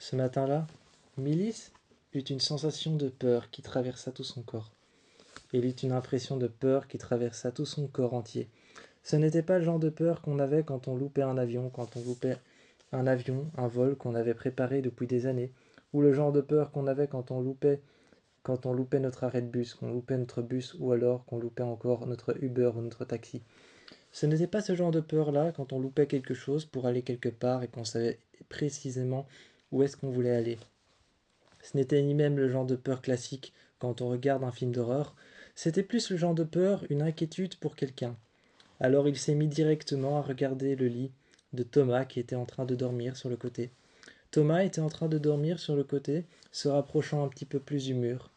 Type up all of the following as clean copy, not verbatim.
Ce matin-là, Milice eut une sensation de peur qui traversa tout son corps. Il eut une impression de peur qui traversa tout son corps entier. Ce n'était pas le genre de peur qu'on avait quand on loupait un avion, un vol qu'on avait préparé depuis des années, ou le genre de peur qu'on avait quand on loupait notre arrêt de bus, qu'on loupait notre bus, ou alors qu'on loupait encore notre Uber ou notre taxi. Ce n'était pas ce genre de peur-là quand on loupait quelque chose pour aller quelque part et qu'on savait précisément où est-ce qu'on voulait aller. Ce n'était ni même le genre de peur classique quand on regarde un film d'horreur, c'était plus le genre de peur, une inquiétude pour quelqu'un. Alors il s'est mis directement à regarder le lit de Thomas qui était en train de dormir sur le côté. Thomas était en train de dormir sur le côté, se rapprochant un petit peu plus du mur.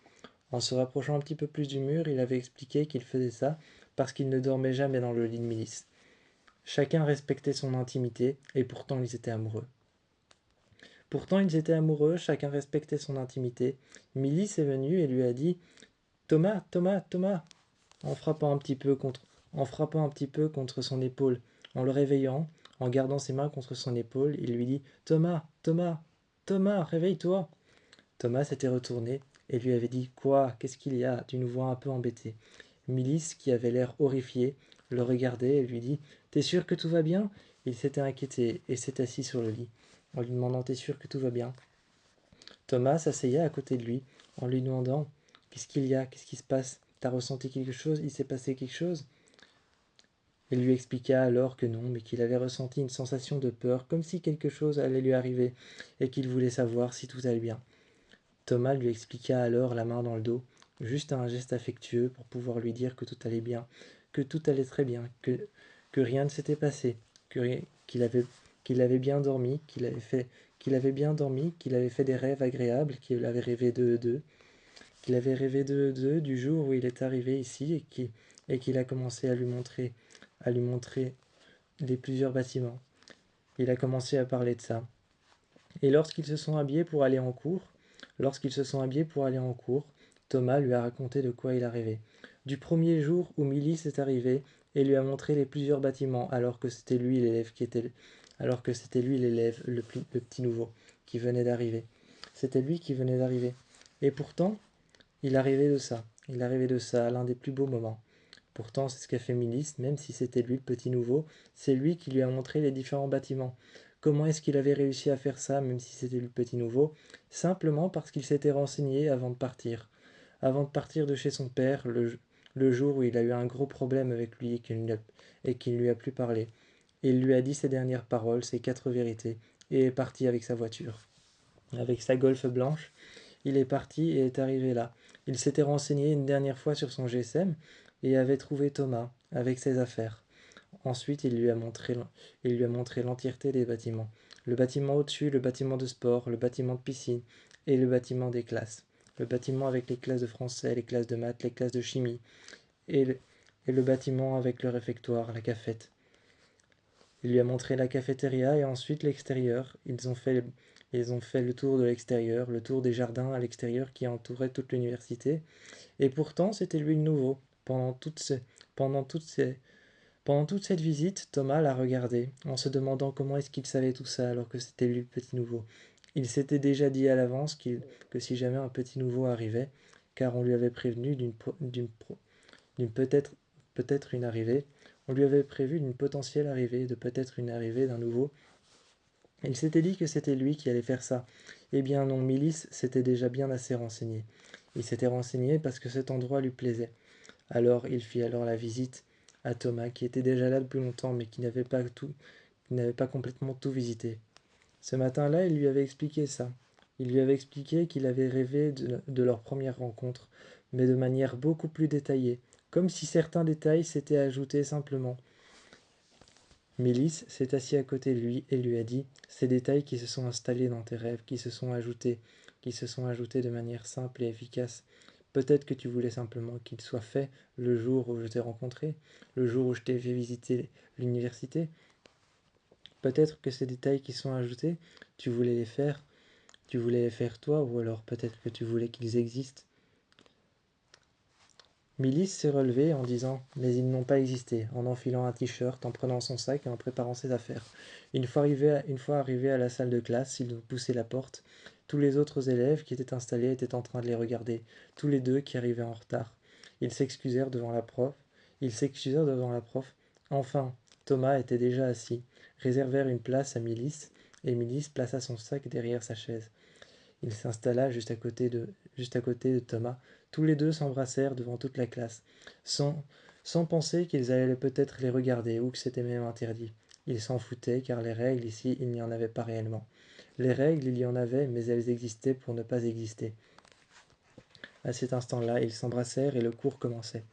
En se rapprochant un petit peu plus du mur, il avait expliqué qu'il faisait ça parce qu'il ne dormait jamais dans le lit de Milice. Chacun respectait son intimité et pourtant ils étaient amoureux. Chacun respectait son intimité. Milice est venue et lui a dit Thomas, Thomas, Thomas en frappant un petit peu contre son épaule. En le réveillant, en gardant ses mains contre son épaule, il lui dit Thomas, Thomas, Thomas, réveille-toi. Thomas s'était retourné et lui avait dit Quoi? Qu'est-ce qu'il y a? D'une voix un peu embêtée. Milice, qui avait l'air horrifié, le regardait et lui dit T'es sûr que tout va bien? Il s'était inquiété et s'est assis sur le lit, en lui demandant T'es sûr que tout va bien? Thomas s'asseyait à côté de lui, en lui demandant Qu'est-ce qu'il y a? Qu'est-ce qui se passe? T'as ressenti quelque chose? Il s'est passé quelque chose? Il lui expliqua alors que non, mais qu'il avait ressenti une sensation de peur, comme si quelque chose allait lui arriver, et qu'il voulait savoir si tout allait bien. Thomas lui expliqua alors la main dans le dos, juste un geste affectueux pour pouvoir lui dire que tout allait bien, que tout allait très bien, que rien ne s'était passé, qu'il avait bien dormi, qu'il avait fait des rêves agréables, qu'il avait rêvé d'eux, du jour où il est arrivé ici et qu'il a commencé à lui montrer les plusieurs bâtiments. Il a commencé à parler de ça. Et lorsqu'ils se sont habillés pour aller en cours, Thomas lui a raconté de quoi il a rêvé. Du premier jour où Milice est arrivée et lui a montré les plusieurs bâtiments, le petit nouveau, qui venait d'arriver. C'était lui qui venait d'arriver. Et pourtant, il arrivait de ça. Il arrivait de ça à l'un des plus beaux moments. Pourtant, c'est ce qu'a fait Milice, même si c'était lui le petit nouveau, c'est lui qui lui a montré les différents bâtiments. Comment est-ce qu'il avait réussi à faire ça, même si c'était lui le petit nouveau? Simplement parce qu'il s'était renseigné avant de partir. Avant de partir de chez son père, le jour où il a eu un gros problème avec lui et qu'il ne lui a plus parlé. Il lui a dit ses dernières paroles, ses 4 vérités, et est parti avec sa voiture. Avec sa Golf blanche, il est parti et est arrivé là. Il s'était renseigné une dernière fois sur son GSM et avait trouvé Thomas avec ses affaires. Ensuite, il lui a montré l'entièreté des bâtiments. Le bâtiment au-dessus, le bâtiment de sport, le bâtiment de piscine et le bâtiment des classes. Le bâtiment avec les classes de français, les classes de maths, les classes de chimie et le bâtiment avec le réfectoire, la cafette. Il lui a montré la cafétéria et ensuite l'extérieur. Ils ont fait le tour de l'extérieur, le tour des jardins à l'extérieur qui entouraient toute l'université. Et pourtant, c'était lui le nouveau. Pendant toute cette visite, Thomas l'a regardé, en se demandant comment est-ce qu'il savait tout ça alors que c'était lui le petit nouveau. Il s'était déjà dit à l'avance que si jamais un petit nouveau arrivait, car on lui avait prévenu d'une peut-être une arrivée, on lui avait prévu d'une potentielle arrivée, de peut-être une arrivée d'un nouveau. Il s'était dit que c'était lui qui allait faire ça. Eh bien non, Milice s'était déjà bien assez renseigné. Il s'était renseigné parce que cet endroit lui plaisait. Alors il fit alors la visite à Thomas, qui était déjà là depuis longtemps, mais qui n'avait pas complètement tout visité. Ce matin-là, il lui avait expliqué ça. Il lui avait expliqué qu'il avait rêvé de leur première rencontre, mais de manière beaucoup plus détaillée, comme si certains détails s'étaient ajoutés simplement. Milice s'est assis à côté de lui et lui a dit Ces détails qui se sont installés dans tes rêves, qui se sont ajoutés de manière simple et efficace. Peut-être que tu voulais simplement qu'ils soient faits le jour où je t'ai rencontré, le jour où je t'ai fait visiter l'université. Peut-être que ces détails qui sont ajoutés, tu voulais les faire toi, ou alors peut-être que tu voulais qu'ils existent. Milice s'est relevée en disant « Mais ils n'ont pas existé », en enfilant un t-shirt, en prenant son sac et en préparant ses affaires. Une fois arrivé à la salle de classe, ils ont poussé la porte. Tous les autres élèves qui étaient installés étaient en train de les regarder, tous les deux qui arrivaient en retard. Ils s'excusèrent devant la prof. Enfin, Thomas était déjà assis, réservèrent une place à Milice, et Milice plaça son sac derrière sa chaise. Il s'installa juste à côté de Thomas. Tous les deux s'embrassèrent devant toute la classe, sans penser qu'ils allaient peut-être les regarder ou que c'était même interdit. Ils s'en foutaient car les règles ici, il n'y en avait pas réellement. Les règles, il y en avait, mais elles existaient pour ne pas exister. À cet instant-là, ils s'embrassèrent et le cours commençait.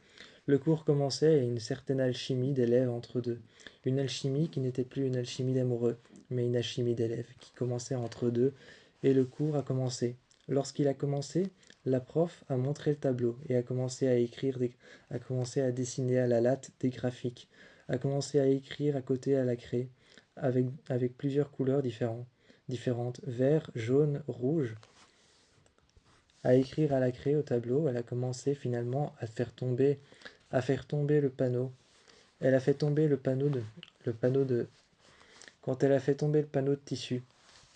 Le cours commençait et une certaine alchimie d'élèves entre deux. Une alchimie qui n'était plus une alchimie d'amoureux, mais une alchimie d'élèves qui commençait entre deux, et le cours a commencé. Lorsqu'il a commencé, la prof a montré le tableau et a commencé a commencé à dessiner à la latte des graphiques, a commencé à écrire à côté à la craie, avec plusieurs couleurs différentes, vert, jaune, rouge. À écrire à la craie au tableau, elle a commencé finalement à faire tomber le panneau. Elle a fait tomber le panneau de. Quand elle a fait tomber le panneau de tissu,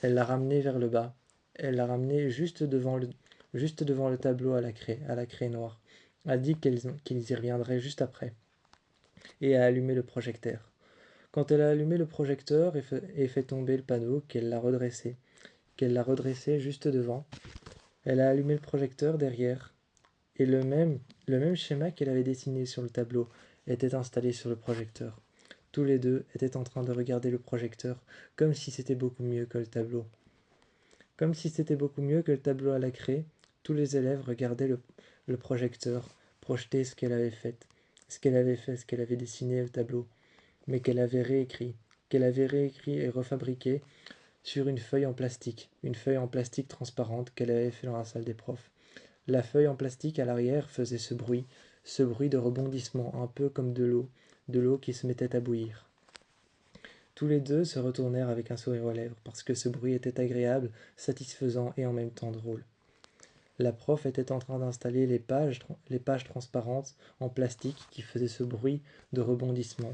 elle l'a ramené vers le bas. Elle l'a ramené juste devant le tableau à la craie noire. A dit qu'ils y reviendraient juste après. Et a allumé le projecteur. Quand elle a allumé le projecteur et fait tomber le panneau, qu'elle l'a redressé juste devant, elle a allumé le projecteur derrière. Et le même schéma qu'elle avait dessiné sur le tableau était installé sur le projecteur. Tous les deux étaient en train de regarder le projecteur, comme si c'était beaucoup mieux que le tableau. Comme si c'était beaucoup mieux que le tableau à la craie, tous les élèves regardaient le projecteur, projeter ce qu'elle avait fait, ce qu'elle avait dessiné au tableau, mais qu'elle avait réécrit et refabriqué sur une feuille en plastique transparente qu'elle avait fait dans la salle des profs. La feuille en plastique à l'arrière faisait ce bruit de rebondissement, un peu comme de l'eau qui se mettait à bouillir. Tous les deux se retournèrent avec un sourire aux lèvres, parce que ce bruit était agréable, satisfaisant et en même temps drôle. La prof était en train d'installer les pages transparentes en plastique qui faisaient ce bruit de rebondissement,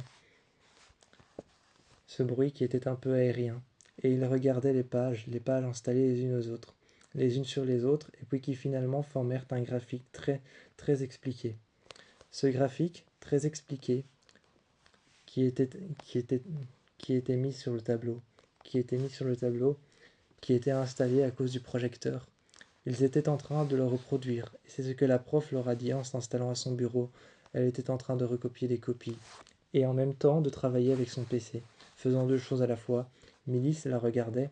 ce bruit qui était un peu aérien, et ils regardaient les pages installées les unes sur les autres, et puis qui finalement formèrent un graphique très expliqué. Ce graphique, très expliqué, qui était, qui était, qui était mis sur le tableau, qui était installé à cause du projecteur. Ils étaient en train de le reproduire, et c'est ce que la prof leur a dit en s'installant à son bureau. Elle était en train de recopier des copies, et en même temps de travailler avec son PC, faisant deux choses à la fois. Milice la regardait,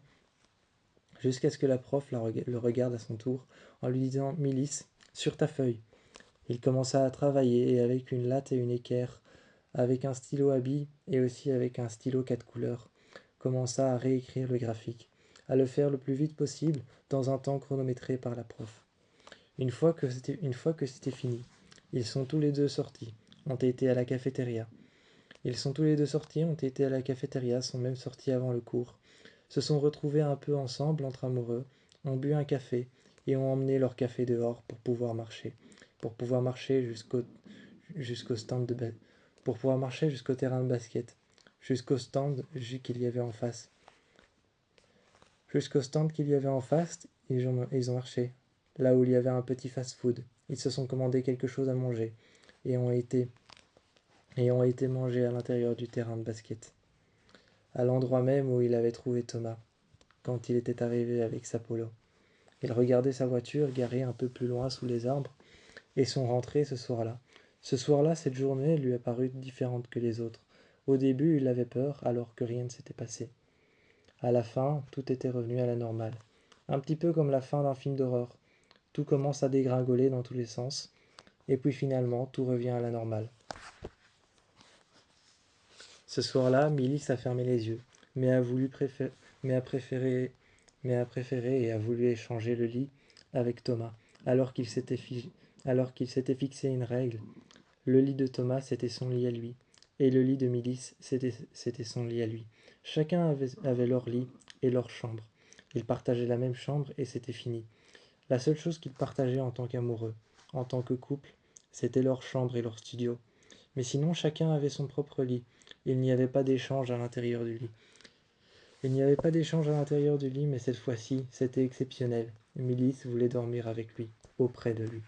jusqu'à ce que la prof le regarde à son tour, en lui disant « Milice, sur ta feuille ». Il commença à travailler, et avec une latte et une équerre, avec un stylo à billes et aussi avec un stylo 4 couleurs, commença à réécrire le graphique, à le faire le plus vite possible dans un temps chronométré par la prof. Une fois que c'était fini, ils sont tous les deux sortis, ont été à la cafétéria. Sont même sortis avant le cours, se sont retrouvés un peu ensemble entre amoureux, ont bu un café et ont emmené leur café dehors pour pouvoir marcher jusqu'au stand de pour pouvoir marcher jusqu'au terrain de basket, jusqu'au stand qu'il y avait en face. Jusqu'au stand qu'il y avait en face, ils ont marché. Là où il y avait un petit fast-food, ils se sont commandé quelque chose à manger et ont été mangés à l'intérieur du terrain de basket, à l'endroit même où il avait trouvé Thomas quand il était arrivé avec sa polo. Il regardait sa voiture garée un peu plus loin sous les arbres et sont rentrés ce soir-là. Ce soir-là, cette journée lui apparut différente que les autres. Au début, il avait peur alors que rien ne s'était passé. À la fin, tout était revenu à la normale. Un petit peu comme la fin d'un film d'horreur. Tout commence à dégringoler dans tous les sens, et puis finalement, tout revient à la normale. Ce soir-là, Milice a fermé les yeux, mais mais a préféré et a voulu échanger le lit avec Thomas, alors qu'il s'était fixé une règle. Le lit de Thomas, c'était son lit à lui, et le lit de Milice, c'était son lit à lui. Chacun avait leur lit et leur chambre. Ils partageaient la même chambre et c'était fini. La seule chose qu'ils partageaient en tant qu'amoureux, en tant que couple, C'était leur chambre et leur studio. Mais sinon, chacun avait son propre lit. Il n'y avait pas d'échange à l'intérieur du lit. Il n'y avait pas d'échange à l'intérieur du lit, mais cette fois-ci, c'était exceptionnel. Milice voulait dormir avec lui, auprès de lui.